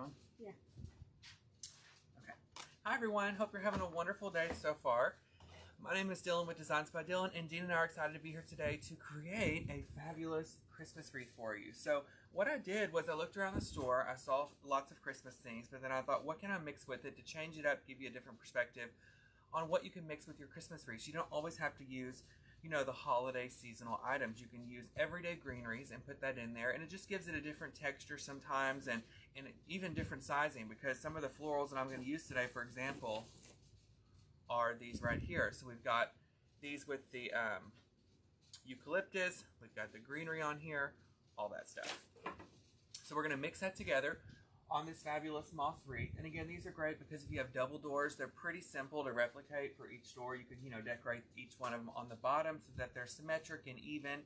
on? Yeah. Okay. Hi everyone, hope you're having a wonderful day so far. My name is Dylan with Designs by Dylan, and Dean and I are excited to be here today to create a fabulous Christmas wreath for you. So what I did was I looked around the store, I saw lots of Christmas things, but then I thought, what can I mix with it to change it up, give you a different perspective on what you can mix with your Christmas wreaths. You don't always have to use, you know, the holiday seasonal items. You can use everyday greeneries and put that in there, and it just gives it a different texture sometimes, and even different sizing, because some of the florals that I'm going to use today, for example, are these right here. So we've got these with the eucalyptus, we've got the greenery on here, all that stuff. So we're going to mix that together on this fabulous moss wreath. And again, these are great because if you have double doors, they're pretty simple to replicate for each door. You could, you know, decorate each one of them on the bottom so that they're symmetric and even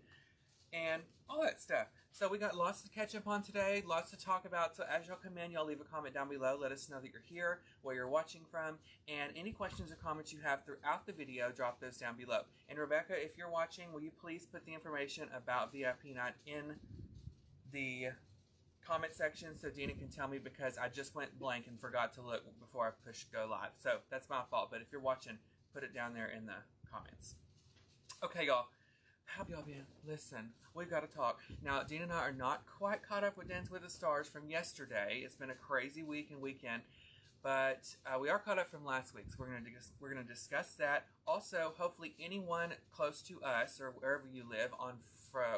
and all that stuff. So we got lots to catch up on today, lots to talk about. So as y'all come in, y'all leave a comment down below. Let us know that you're here, where you're watching from, and any questions or comments you have throughout the video, drop those down below. And Rebecca, if you're watching, will you please put the information about VIP night in the comment section so Dina can tell me, because I just went blank and forgot to look before I pushed go live. So that's my fault, but if you're watching, put it down there in the comments. Okay, y'all. How have y'all been? Listen, we've got to talk. Now, Dean and I are not quite caught up with Dance with the Stars from yesterday. It's been a crazy week and weekend, but we are caught up from last week, so we're gonna discuss that. Also, hopefully anyone close to us or wherever you live on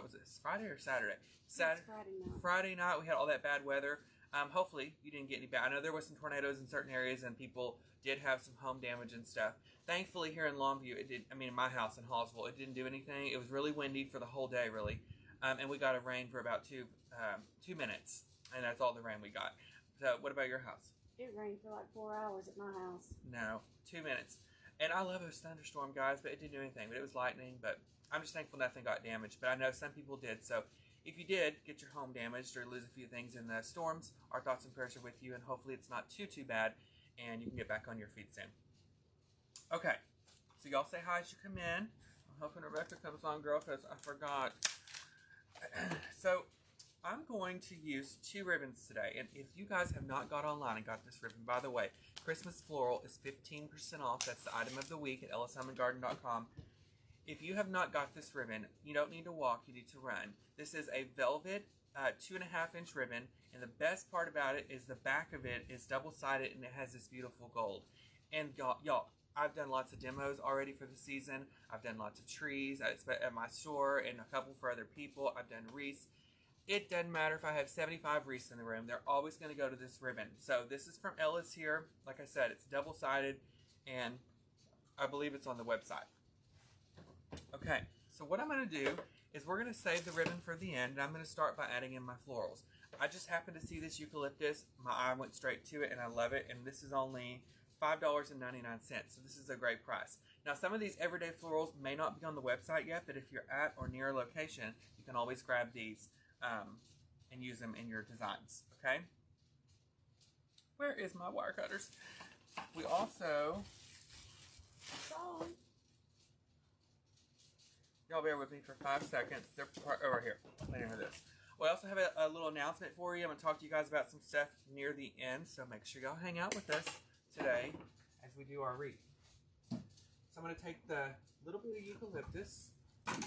was it Friday or Saturday? Friday night. We had all that bad weather. Hopefully you didn't get any bad. I know there was some tornadoes in certain areas and people did have some home damage and stuff. Thankfully here in Longview, it did. I mean, in my house in Hallsville, it didn't do anything. It was really windy for the whole day, really, and we got a rain for about 2 minutes, and that's all the rain we got. So, what about your house? It rained for like 4 hours at my house. No, 2 minutes. And I love a thunderstorm, guys, but it didn't do anything. But it was lightning. But I'm just thankful nothing got damaged. But I know some people did. So if you did get your home damaged or lose a few things in the storms, our thoughts and prayers are with you. And hopefully it's not too bad. And you can get back on your feet soon. Okay. So y'all say hi as you come in. I'm hoping Rebecca comes on, girl, because I forgot. So I'm going to use 2 ribbons today. And if you guys have not got online and got this ribbon, by the way, Christmas Floral is 15% off. That's the item of the week at ellishammongarden.com. If you have not got this ribbon, you don't need to walk, you need to run. This is a velvet 2.5-inch ribbon, and the best part about it is the back of it is double-sided and it has this beautiful gold. And y'all, I've done lots of demos already for the season. I've done lots of trees at my store and a couple for other people. I've done wreaths. It doesn't matter if I have 75 wreaths in the room. They're always going to go to this ribbon. So this is from Ellis here. Like I said, it's double-sided, and I believe it's on the website. Okay, so what I'm going to do is we're going to save the ribbon for the end, and I'm going to start by adding in my florals. I just happened to see this eucalyptus. My eye went straight to it, and I love it, and this is only $5.99, so this is a great price. Now, some of these everyday florals may not be on the website yet, but if you're at or near a location, you can always grab these and use them in your designs, okay? Where is my wire cutters? We also... Y'all bear with me for 5 seconds. They're over here. Let me hear this. We also have a little announcement for you. I'm going to talk to you guys about some stuff near the end, so make sure y'all hang out with us today as we do our wreath. So I'm going to take the little bit of eucalyptus, and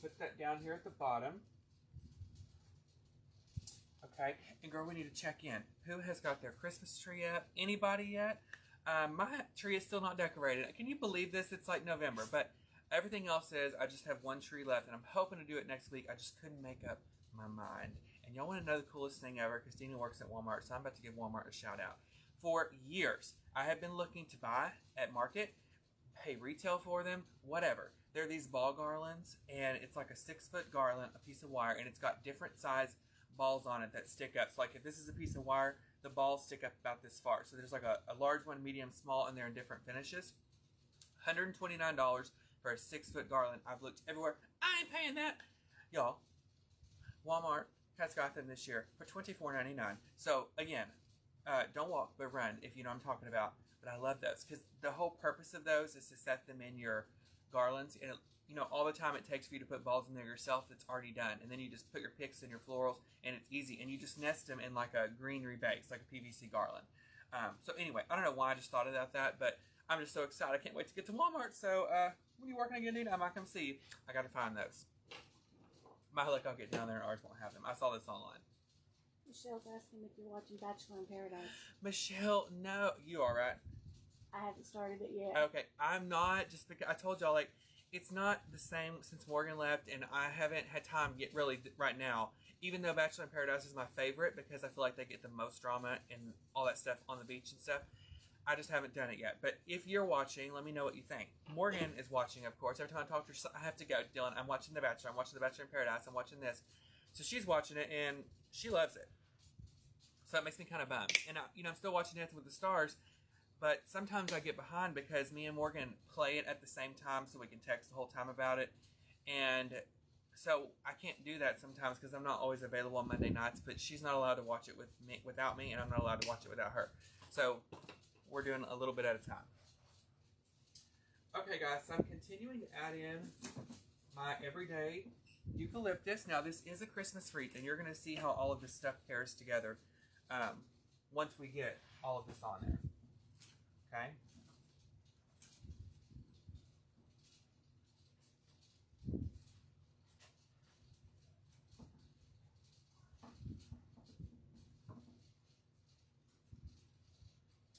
put that down here at the bottom. Okay, and girl, we need to check in. Who has got their Christmas tree up? Anybody yet? My tree is still not decorated. Can you believe this? It's like November, but everything else is. I just have 1 tree left, and I'm hoping to do it next week. I just couldn't make up my mind. And y'all want to know the coolest thing ever? Christina works at Walmart, so I'm about to give Walmart a shout out. For years, I have been looking to buy at market, pay retail for them, whatever. They're these ball garlands, and it's like a 6-foot garland, a piece of wire, and it's got different size balls on it that stick up. So like if this is a piece of wire, the balls stick up about this far. So there's like a large one, medium, small, and they're in different finishes. $129 for a 6-foot garland. I've looked everywhere. I ain't paying that. Y'all, Walmart has got them this year for $24.99. So again, don't walk, but run, if you know what I'm talking about. But I love those because the whole purpose of those is to set them in your garlands. And all the time it takes for you to put balls in there yourself that's already done. And then you just put your picks and your florals, and it's easy. And you just nest them in like a greenery base, like a PVC garland. So anyway, I don't know why I just thought about that, but I'm just so excited. I can't wait to get to Walmart. So when are you working again, Dina? I might come see you. I got to find those. My luck, I'll get down there and ours won't have them. I saw this online. Michelle's asking if you're watching Bachelor in Paradise. Michelle, no. You all right? I haven't started it yet. Okay, I'm not, just because I told y'all, like, it's not the same since Morgan left, and I haven't had time yet, really, right now. Even though Bachelor in Paradise is my favorite, because I feel like they get the most drama and all that stuff on the beach and stuff, I just haven't done it yet. But if you're watching, let me know what you think. Morgan is watching, of course. Every time I talk to her, I have to go, Dylan, I'm watching The Bachelor. I'm watching The Bachelor in Paradise. I'm watching this. So she's watching it, and she loves it. So it makes me kind of bummed. And, I'm still watching Dancing with the Stars, but sometimes I get behind because me and Morgan play it at the same time so we can text the whole time about it. And so I can't do that sometimes because I'm not always available on Monday nights, but she's not allowed to watch it without me, and I'm not allowed to watch it without her. So we're doing a little bit at a time. Okay, guys, so I'm continuing to add in my everyday eucalyptus. Now, this is a Christmas wreath, and you're going to see how all of this stuff pairs together once we get all of this on there. Okay?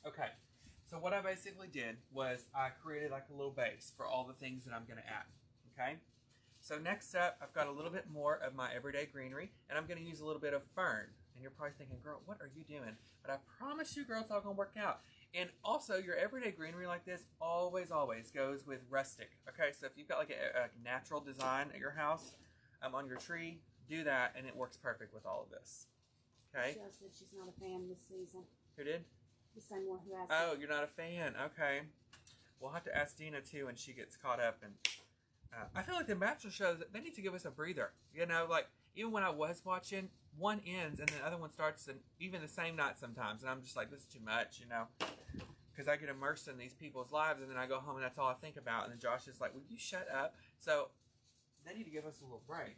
Okay, so what I basically did was I created like a little base for all the things that I'm going to add. Okay? So next up, I've got a little bit more of my everyday greenery, and I'm going to use a little bit of fern. And you're probably thinking, girl, what are you doing? But I promise you, girl, it's all going to work out. And also, your everyday greenery like this always, always goes with rustic. Okay, so if you've got like a natural design at your house on your tree, do that, and it works perfect with all of this. Okay? Michelle said she's not a fan this season. Who did? The same one who asked. Oh, you're not a fan. Okay. We'll have to ask Dina, too, when she gets caught up. And I feel like the Bachelor shows, they need to give us a breather. Like, even when I was watching, one ends and the other one starts, and even the same night sometimes. And I'm just like, this is too much, because I get immersed in these people's lives, and then I go home and that's all I think about. And then Josh is like, will you shut up? So they need to give us a little break.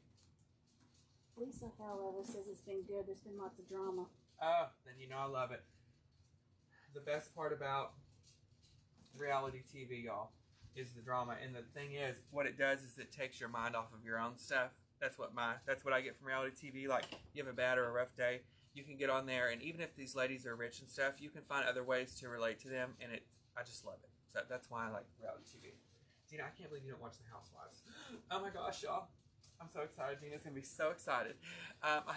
Lisa, however, says it's been good. There's been lots of drama. Oh, then I love it. The best part about reality TV, y'all, is the drama. And the thing is, what it does is it takes your mind off of your own stuff. That's what I get from reality TV. Like, you have a bad or a rough day, you can get on there, and even if these ladies are rich and stuff, you can find other ways to relate to them, and I just love it. So that's why I like reality TV. Dina, I can't believe you don't watch The Housewives. Oh my gosh, y'all. I'm so excited. Dina's going to be so excited. I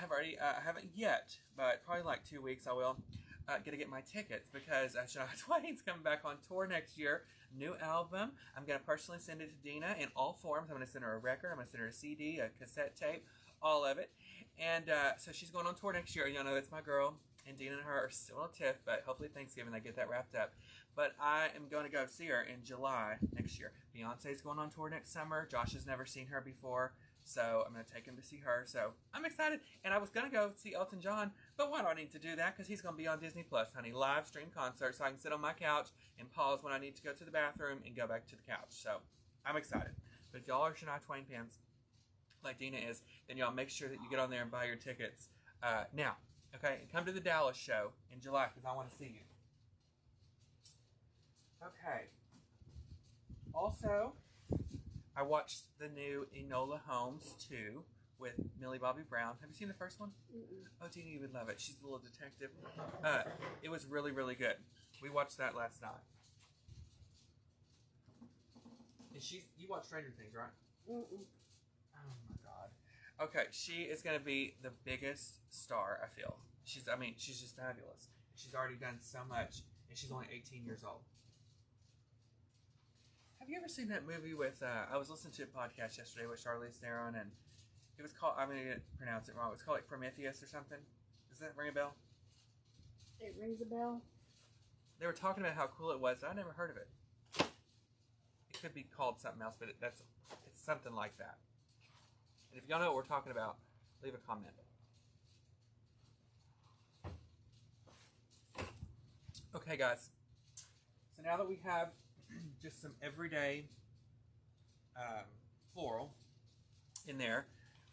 haven't yet, but probably like 2 weeks I will. Gonna get my tickets because Shania Twain's coming back on tour next year. New album. I'm gonna personally send it to Dina in all forms. I'm gonna send her a record. I'm gonna send her a CD, a cassette tape, all of it. And so she's going on tour next year. Y'all know that's my girl. And Dina and her are still on tiff, but hopefully Thanksgiving they get that wrapped up. But I am going to go see her in July next year. Beyonce's going on tour next summer. Josh has never seen her before. So I'm going to take him to see her. So I'm excited. And I was going to go see Elton John, but why do I need to do that? Because he's going to be on Disney Plus, honey. Live stream concert, so I can sit on my couch and pause when I need to go to the bathroom and go back to the couch. So I'm excited. But if y'all are Shania Twain fans, like Dina is, then y'all make sure that you get on there and buy your tickets now. Okay? And come to the Dallas show in July because I want to see you. Okay. Also, I watched the new Enola Holmes 2 with Millie Bobby Brown. Have you seen the first one? Mm-mm. Oh, Dina, you would love it. She's a little detective. It was really, really good. We watched that last night. And you watch Stranger Things, right? Mm-mm. Oh, my God. Okay, she is going to be the biggest star, I feel. She's just fabulous. She's already done so much, and she's only 18 years old. Have you ever seen that movie with, I was listening to a podcast yesterday with Charlize Theron, and it was called, I'm going to pronounce it wrong, it was called like Prometheus or something. Does that ring a bell? It rings a bell. They were talking about how cool it was, but I never heard of it. It could be called something else, but it's something like that. And if y'all know what we're talking about, leave a comment. Okay, guys. So now that we have just some everyday floral in there,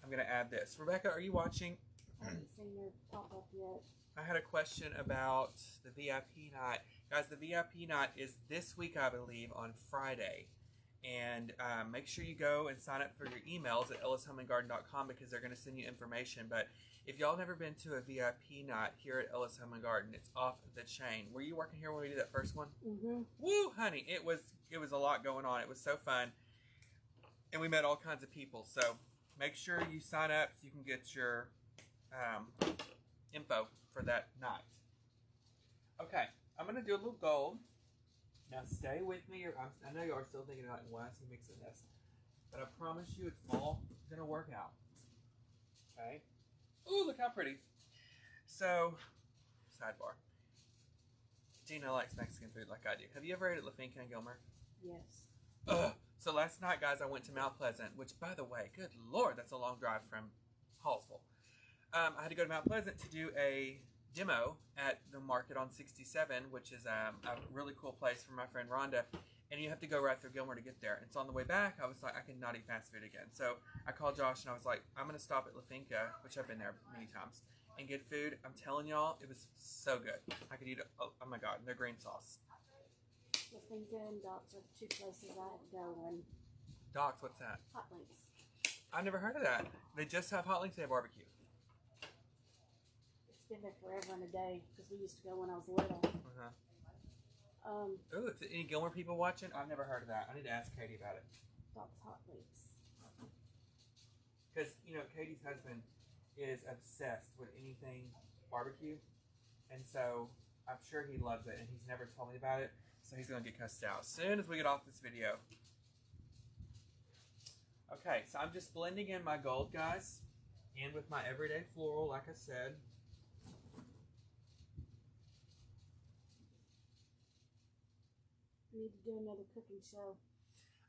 I'm going to add this. Rebecca, are you watching? I haven't seen her pop up yet. I had a question about the VIP night. Guys, the VIP night is this week, I believe, on Friday. And make sure you go and sign up for your emails at ellishomeandgarden.com because they're going to send you information. But if y'all never been to a VIP night here at Ellis Home and Garden, it's off the chain. Were you working here when we did that first one? Mm-hmm. Woo, honey, it was a lot going on. It was so fun. And we met all kinds of people. So make sure you sign up so you can get your info for that night. Okay, I'm going to do a little gold. Now stay with me. I know you are still thinking about why is he mixing this, but I promise you it's all gonna work out. Okay. Ooh, look how pretty. So, sidebar. Gina likes Mexican food like I do. Have you ever ate at La Finca in Gilmer? Yes. Ugh. So last night, guys, I went to Mount Pleasant, which, by the way, good Lord, that's a long drive from Hallsville. I had to go to Mount Pleasant to do a demo at the market on 67, which is a really cool place for my friend Rhonda, and you have to go right through Gilmer to get there. And so on the way back, I was like, I cannot eat fast food again. So I called Josh and I was like, I'm going to stop at La Finca, which I've been there many times, and get food. I'm telling y'all, it was so good. I could eat it. Oh my God, and their green sauce. La Finca and Doc's are two places I go when. Doc's, what's that? Hot links. I've never heard of that. They just have hot links, they have barbecue. Been there forever and a day because we used to go when I was little. Ooh, if any Gilmer people watching, I've never heard of that. I need to ask Katie about it. Doc's Hot Links. Because, you know, Katie's husband is obsessed with anything barbecue. And so I'm sure he loves it, and he's never told me about it. So he's going to get cussed out as soon as we get off this video. Okay, so I'm just blending in my gold, guys. And with my everyday floral, like I said. We need to do another cooking show.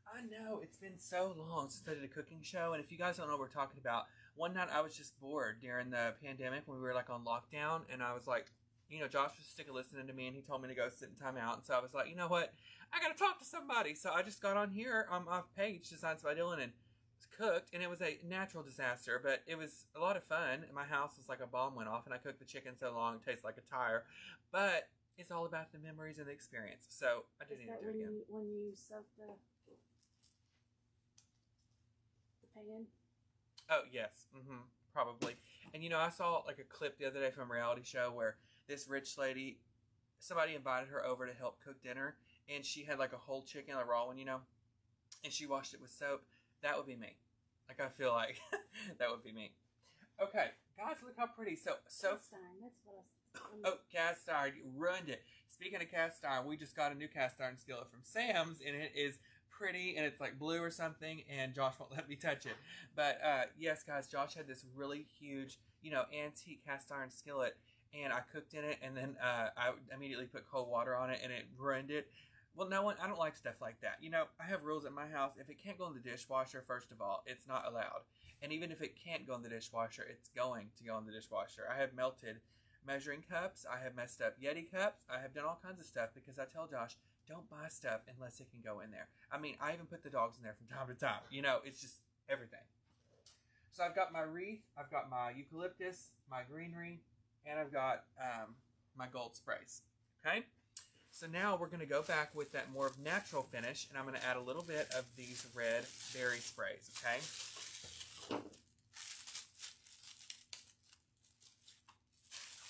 I know, it's been so long since I did a cooking show, and if you guys don't know what we're talking about, one night I was just bored during the pandemic when we were like on lockdown, and I was like, you know, Josh was sick of listening to me, and he told me to go sit in time out, and so I was like, you know what, I gotta talk to somebody, so I just got on here on my page, Designs by Dylan, and cooked, and it was a natural disaster, but it was a lot of fun. My house was like a bomb went off, and I cooked the chicken so long it tastes like a tire, but it's all about the memories and the experience. So I didn't need to do it again. When you soak the pan? Oh yes, probably. And you know, I saw like a clip the other day from a reality show where this rich lady, somebody invited her over to help cook dinner, and she had like a whole chicken, a raw one, you know, and she washed it with soap. That would be me. Like I feel like that would be me. Okay, guys, look how pretty. So Cast iron, that's what I was. Oh, cast iron, you ruined it. Speaking of cast iron, we just got a new cast iron skillet from Sam's, and it is pretty, and it's like blue or something, and Josh won't let me touch it. But yes, guys, Josh had this really huge, you know, antique cast iron skillet, and I cooked in it, and then I immediately put cold water on it, and it ruined it. Well, I don't like stuff like that. You know, I have rules at my house. If it can't go in the dishwasher, first of all, it's not allowed. And even if it can't go in the dishwasher, it's going to go in the dishwasher. I have melted measuring cups. I have messed up Yeti cups. I have done all kinds of stuff because I tell Josh, don't buy stuff unless it can go in there. I mean, I even put the dogs in there from time to time. You know, it's just everything. So I've got my wreath, I've got my eucalyptus, my greenery, and I've got my gold sprays. Okay? So now we're going to go back with that more of natural finish, and I'm going to add a little bit of these red berry sprays. Okay?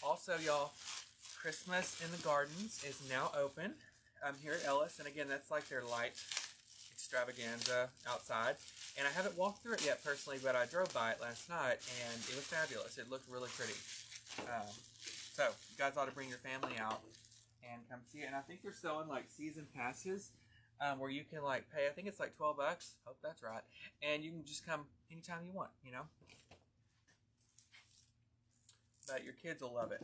Also, y'all, Christmas in the Gardens is now open. I'm here at Ellis, and again, that's like their light extravaganza outside. And I haven't walked through it yet personally, but I drove by it last night, and it was fabulous. It looked really pretty. So, you guys ought to bring your family out and come see it. And I think they're selling like season passes where you can like pay, I think it's like $12. Hope that's right. And you can just come anytime you want, you know. But your kids will love it.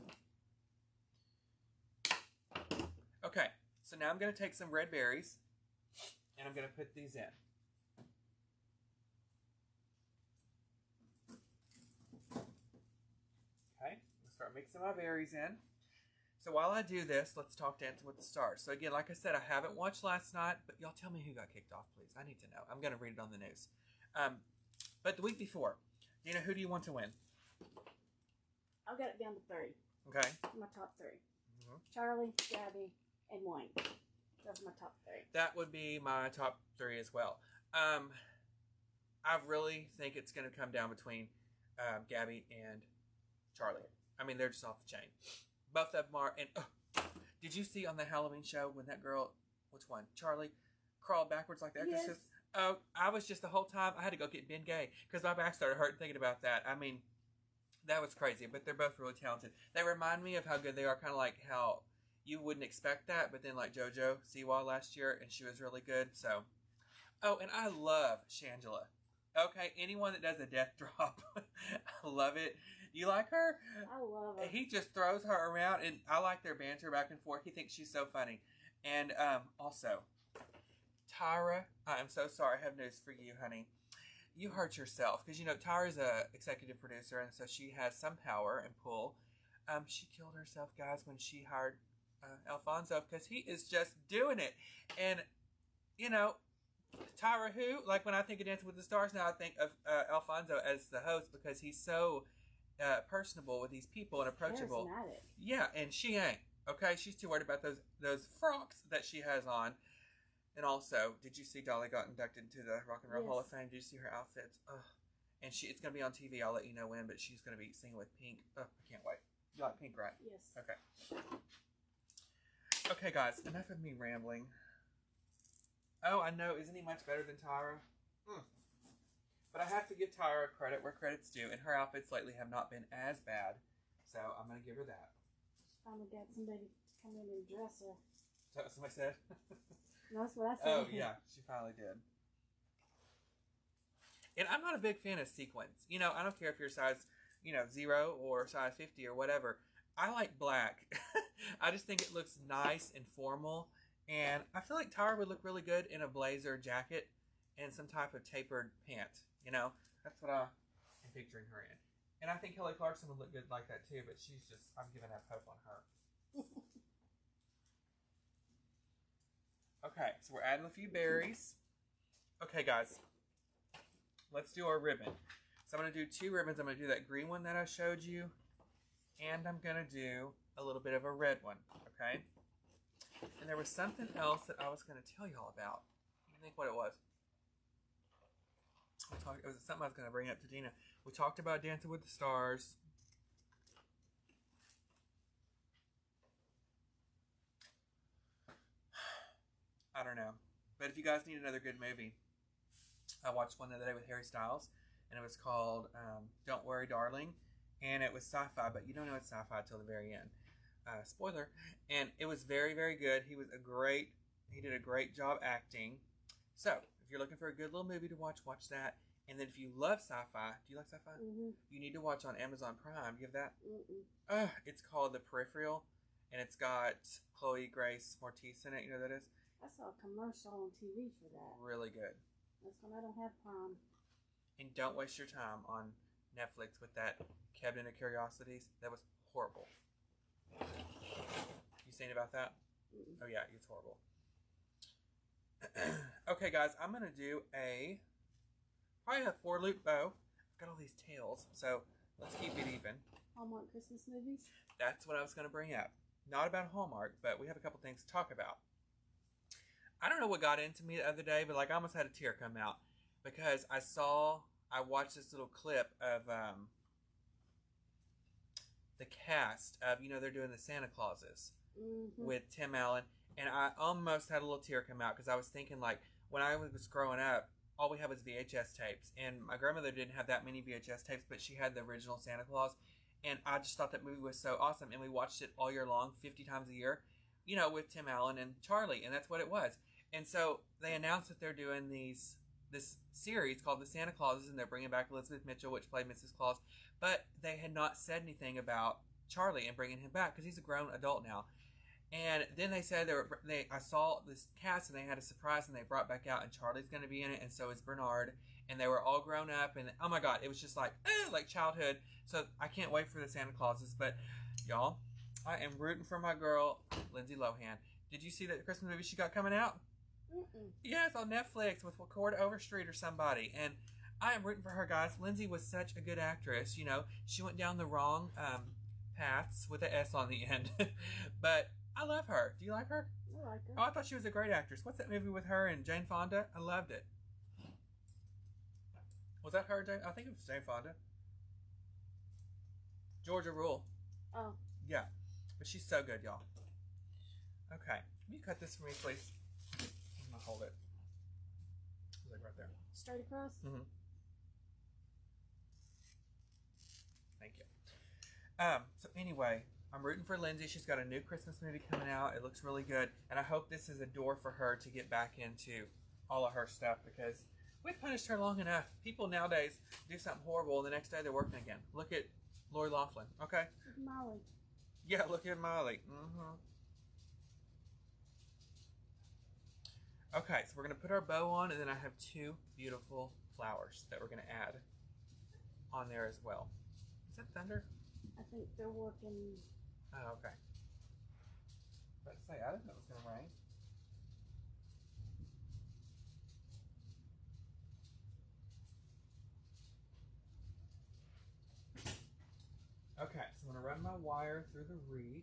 Okay, so now I'm going to take some red berries and I'm going to put these in. Okay, let's start mixing my berries in. So while I do this, let's talk Dancing with the Stars. So again, like I said, I haven't watched last night, but y'all tell me who got kicked off, please. I need to know. I'm going to read it on the news. But the week before, Dina, who do you want to win? I've got it down to 3. Okay. My top 3. Mm-hmm. Charlie, Gabby, and Wayne. Those are my top 3. That would be my top 3 as well. I really think it's going to come down between Gabby and Charlie. I mean, they're just off the chain. Both of them are. And did you see on the Halloween show when that girl, which one, Charlie, crawled backwards like the Exorcist? Yes. Oh, I was just the whole time, I had to go get Ben Gay because my back started hurting thinking about that. I mean, that was crazy, but they're both really talented. They remind me of how good they are, kind of like how you wouldn't expect that, but then like JoJo Siwa last year, and she was really good, so. Oh, and I love Shangela. Okay, anyone that does a death drop, I love it. You like her? I love her. He just throws her around, and I like their banter back and forth. He thinks she's so funny. And also, Tyra, I'm so sorry. I have news for you, honey. You hurt yourself because, you know, Tyra's a executive producer, and so she has some power and pull. She killed herself, guys, when she hired Alfonso because he is just doing it. And, you know, Tyra who? Like, when I think of Dancing with the Stars now, I think of Alfonso as the host because he's so personable with these people and approachable. Charismatic. Yeah, and she ain't. Okay, she's too worried about those frocks that she has on. And also, did you see Dolly got inducted into the Rock and Roll Hall of Fame? Did you see her outfits? Ugh. And it's going to be on TV. I'll let you know when, but she's going to be singing with Pink. Ugh, I can't wait. You like Pink, right? Yes. Okay. Okay, guys, enough of me rambling. Oh, I know. Isn't he much better than Tyra? But I have to give Tyra credit where credit's due, and her outfits lately have not been as bad. So I'm going to give her that. Finally got somebody to come in and dress her. Is that what somebody said? No, that's what I said. Oh, yeah. She finally did. And I'm not a big fan of sequins. You know, I don't care if you're size, 0 or size 50 or whatever. I like black. I just think it looks nice and formal. And I feel like Tyra would look really good in a blazer jacket and some type of tapered pant. You know, that's what I am picturing her in. And I think Kelly Clarkson would look good like that too, but I'm giving up hope on her. Okay, so we're adding a few berries. Okay, guys, let's do our ribbon. So I'm going to do 2 ribbons. I'm going to do that green one that I showed you, and I'm going to do a little bit of a red one, okay? And there was something else that I was going to tell y'all about. I think what it was. It was something I was going to bring up to Dina. We talked about Dancing with the Stars. I don't know. But if you guys need another good movie, I watched one the other day with Harry Styles, and it was called Don't Worry, Darling. And it was sci-fi, but you don't know it's sci-fi until the very end. Spoiler. And it was very, very good. He did a great job acting. So, if you're looking for a good little movie to watch that. And then if you love sci-fi, do you like sci-fi? Mm-hmm. You need to watch on Amazon Prime. You have that? It's called The Peripheral, and it's got Chloe Grace Moretz in it. You know who that is? I saw a commercial on TV for that. Really good. That's when I don't have Prime. And don't waste your time on Netflix with that Cabinet of Curiosities. That was horrible. You seen about that? Oh yeah, it's horrible. Okay, guys, I'm gonna do probably a 4-loop bow. I've got all these tails, so let's keep it even. Hallmark Christmas movies? That's what I was gonna bring up. Not about Hallmark, but we have a couple things to talk about. I don't know what got into me the other day, but I almost had a tear come out because I watched this little clip of the cast of, they're doing the Santa Clauses with Tim Allen, and I almost had a little tear come out because I was thinking, when I was growing up, all we had was VHS tapes, and my grandmother didn't have that many VHS tapes, but she had the original Santa Claus, and I just thought that movie was so awesome, and we watched it all year long, 50 times a year, with Tim Allen and Charlie, and that's what it was. And so they announced that they're doing this series called The Santa Clauses, and they're bringing back Elizabeth Mitchell, which played Mrs. Claus, but they had not said anything about Charlie and bringing him back because he's a grown adult now. And then they said I saw this cast, and they had a surprise, and they brought back out, and Charlie's going to be in it, and so is Bernard, and they were all grown up, and oh my God, it was just like childhood. So I can't wait for the Santa Clauses. But y'all, I am rooting for my girl Lindsay Lohan. Did you see that Christmas movie she got coming out? Mm-mm. Yes, on Netflix with Cord Overstreet or somebody, and I am rooting for her, guys. Lindsay was such a good actress. You know, she went down the wrong paths with an S on the end. But I love her. Do you like her? I like her. Oh, I thought she was a great actress. What's that movie with her and Jane Fonda? I loved it. Was that her, Jane? I think it was Jane Fonda. Georgia Rule. Oh. Yeah. But she's so good, y'all. Okay. Will you cut this for me, please? I'm going to hold it. Like right there. Straight across? Mm-hmm. Thank you. So anyway, I'm rooting for Lindsay. She's got a new Christmas movie coming out. It looks really good. And I hope this is a door for her to get back into all of her stuff, because we've punished her long enough. People nowadays do something horrible and the next day they're working again. Look at Lori Loughlin, okay? Look at Molly. Yeah, look at Molly. Mm-hmm. Okay, so we're going to put our bow on, and then I have 2 beautiful flowers that we're going to add on there as well. Is that thunder? I think they're working. Oh, okay. Let's say, I didn't know it was going to rain. Okay, so I'm going to run my wire through the wreath.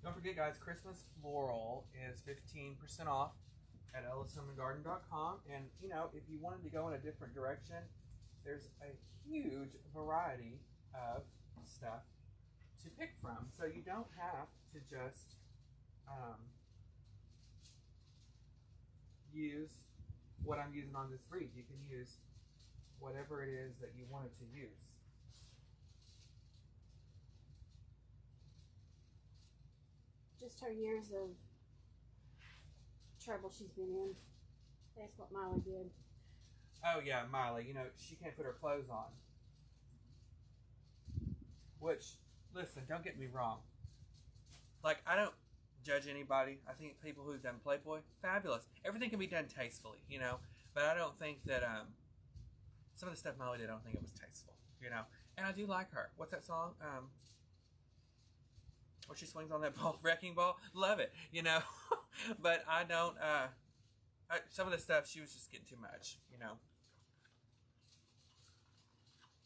Don't forget, guys, Christmas Floral is 15% off at ellishomeandgarden.com. And, you know, if you wanted to go in a different direction, there's a huge variety of stuff to pick from. So you don't have to just use what I'm using on this wreath. You can use whatever it is that you wanted to use. Just her years of trouble she's been in. That's what Molly did. Oh yeah, Miley, you know, she can't put her clothes on. Which, listen, don't get me wrong. Like, I don't judge anybody. I think people who've done Playboy, fabulous. Everything can be done tastefully, you know. But I don't think that, some of the stuff Miley did, I don't think it was tasteful, you know. And I do like her. What's that song? Where she swings on that ball, wrecking ball. Love it, you know. But I don't, some of the stuff, she was just getting too much, you know.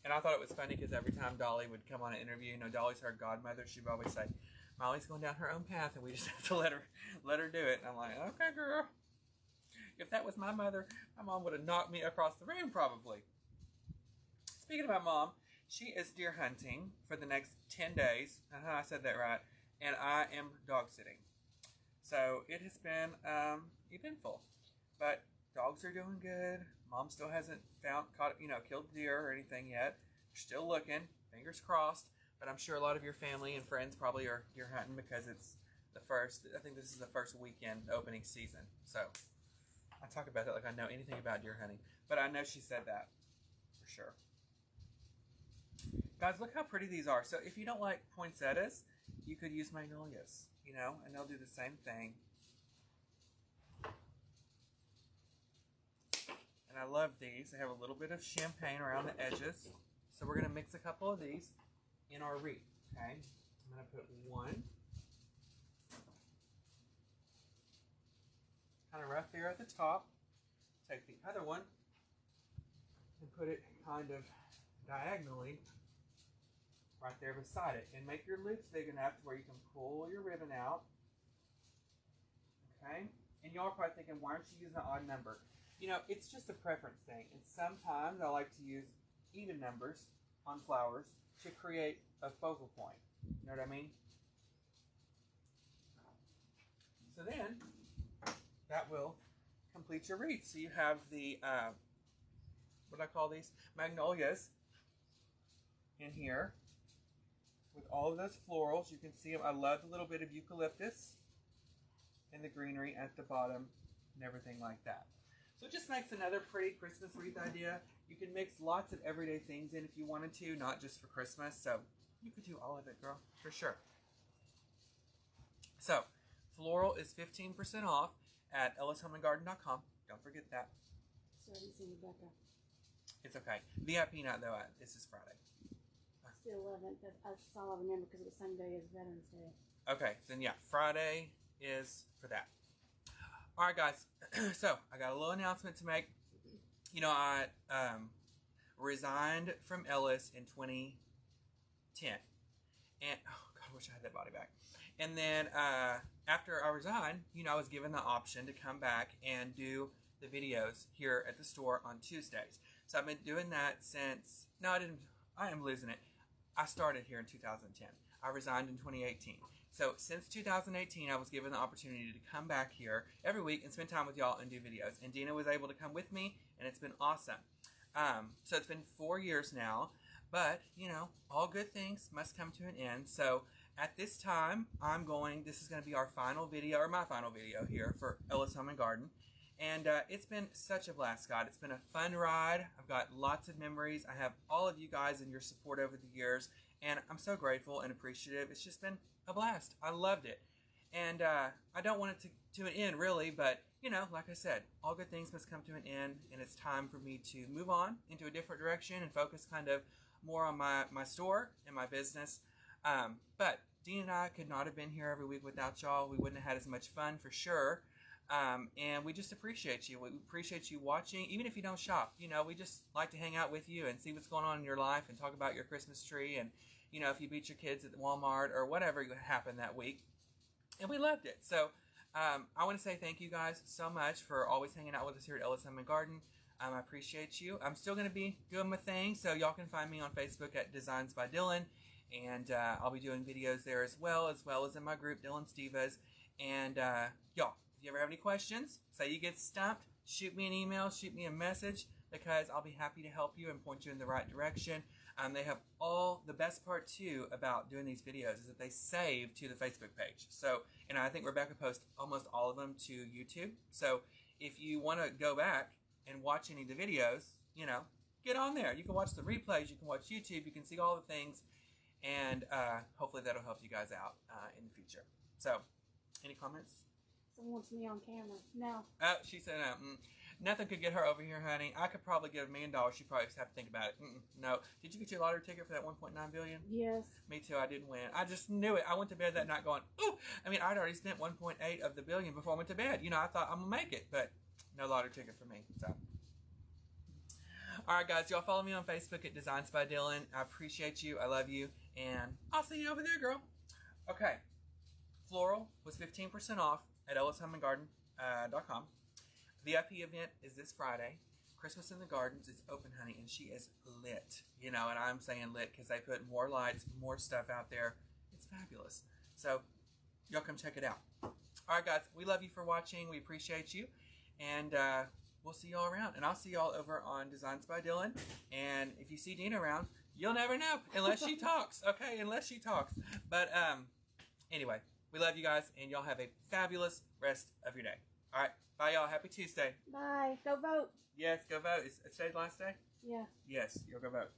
And I thought it was funny because every time Dolly would come on an interview, you know, Dolly's her godmother, she'd always say, Molly's going down her own path and we just have to let her do it. And I'm like, okay, girl. If that was my mother, my mom would have knocked me across the room probably. Speaking of my mom, she is deer hunting for the next 10 days. I said that right. And I am dog sitting. So it has been eventful. But dogs are doing good. Mom still hasn't killed deer or anything yet. We're still looking. Fingers crossed. But I'm sure a lot of your family and friends probably are deer hunting because it's the first, I think this is the first weekend opening season. So I talk about that like I know anything about deer hunting. But I know she said that for sure. Guys, look how pretty these are. So if you don't like poinsettias, you could use magnolias, you know, and they'll do the same thing. And I love these. They have a little bit of champagne around the edges. So we're going to mix a couple of these in our wreath, okay? I'm going to put one kind of rough there at the top. Take the other one and put it kind of diagonally right there beside it. And make your loops big enough to where you can pull your ribbon out. Okay? And y'all are probably thinking, why aren't you using an odd number? You know, it's just a preference thing. And sometimes I like to use even numbers on flowers to create a focal point. You know what I mean? So then, that will complete your wreath. So you have the, what do I call these? Magnolias in here with all of those florals. You can see them. I love the little bit of eucalyptus and the greenery at the bottom and everything like that. So it just makes another pretty Christmas wreath idea. You can mix lots of everyday things in if you wanted to, not just for Christmas. So you could do all of it, girl, for sure. So floral is 15% off at ellishomeandgarden.com. Don't forget that. Sorry, Rebecca. It's okay. VIP night, though, this is Friday. It's the 11th. That's all I remember because it was the same day as Veterans Day. Okay, then yeah, Friday is for that. All right, guys. So I got a little announcement to make. You know, I resigned from Ellis in 2010, and oh God, I wish I had that body back. And then after I resigned, you know, I was given the option to come back and do the videos here at the store on Tuesdays. So I've been doing that since. No, I didn't. I am losing it. I started here in 2010. I resigned in 2018. So since 2018, I was given the opportunity to come back here every week and spend time with y'all and do videos. And Dina was able to come with me, and it's been awesome. So it's been 4 years now, but, you know, all good things must come to an end. So at this time, this is going to be our final video, or my final video here for Ellis Home and Garden. And it's been such a blast, Scott. It's been a fun ride. I've got lots of memories. I have all of you guys and your support over the years, and I'm so grateful and appreciative. It's just been a blast. I loved it. And I don't want it to an end, really, but, you know, like I said, all good things must come to an end, and it's time for me to move on into a different direction and focus kind of more on my store and my business. But Dean and I could not have been here every week without y'all. We wouldn't have had as much fun, for sure. And we just appreciate you. We appreciate you watching, even if you don't shop. You know, we just like to hang out with you and see what's going on in your life and talk about your Christmas tree and, you know, if you beat your kids at Walmart or whatever happened that week. And we loved it. So I want to say thank you guys so much for always hanging out with us here at Ellis Home and Garden. I appreciate you. I'm still going to be doing my thing, so y'all can find me on Facebook at Designs by Dylan. And I'll be doing videos there as well as in my group, Dylan's Divas. And y'all, if you ever have any questions, say you get stumped, shoot me an email, shoot me a message, because I'll be happy to help you and point you in the right direction. They have the best part too about doing these videos is that they save to the Facebook page. So, and I think Rebecca posts almost all of them to YouTube. So if you want to go back and watch any of the videos, you know, get on there. You can watch the replays, you can watch YouTube, you can see all the things, and hopefully that'll help you guys out in the future. So, any comments? Someone wants me on camera. No. Oh, she said no. Nothing could get her over here, honey. I could probably get $1 million. She'd probably just have to think about it. No. Did you get your lottery ticket for that $1.9 billion? Yes. Me too. I didn't win. I just knew it. I went to bed that night going, ooh. I mean, I'd already spent 1.8 of the billion before I went to bed. You know, I thought I'm gonna make it, but no lottery ticket for me. So, all right, guys. Y'all follow me on Facebook at Designs by Dylan. I appreciate you. I love you, and I'll see you over there, girl. Okay. Floral was 15% off at ellishomeandgarden.com. VIP event is this Friday. Christmas in the Gardens is open, honey, and she is lit. You know, and I'm saying lit because they put more lights, more stuff out there. It's fabulous. So, y'all come check it out. All right, guys, we love you for watching. We appreciate you, and we'll see y'all around. And I'll see y'all over on Designs by Dylan. And if you see Dina around, you'll never know unless she talks. Okay, unless she talks. But anyway, we love you guys, and y'all have a fabulous rest of your day. All right. Bye, y'all. Happy Tuesday. Bye. Go vote. Yes, go vote. Is today's the last day? Yeah. Yes, you'll go vote.